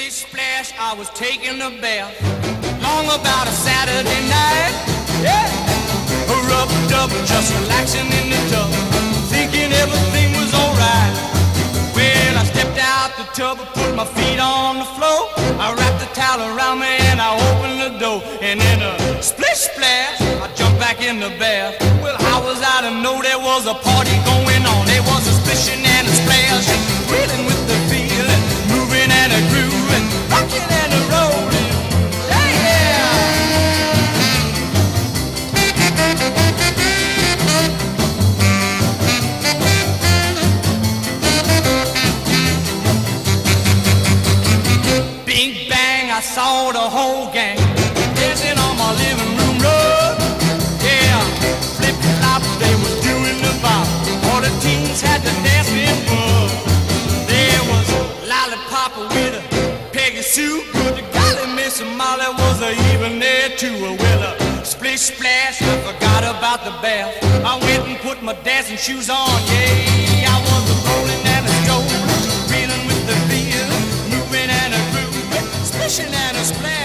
Splish splash, I was taking a bath, long about a Saturday night. Yeah, rubbed up, just relaxing in the tub, thinking everything was alright. Well, I stepped out the tub, put my feet on the floor, I wrapped the towel around me and I opened the door. And in a splish splash, I jumped back in the bath. Well, how was I to know there was a party going on? There was a splishing and a splash, reeling with the feeling, moving and a grooving, rocking and a rolling. Yeah! Bing bang, I saw the whole gang dancing on my living room rug. Yeah, flip flop, they was doing the bop. All the teens had the dancing bug. There was Lollipop with a Peggy Sue, but the golly Miss Molly was even there too. Well, splish splash, I forgot about the bath. I went and put my dancing shoes on. Yeah, I was a rolling and a strolling, reeling with the feel, moving and a grooving, splishing and a splash.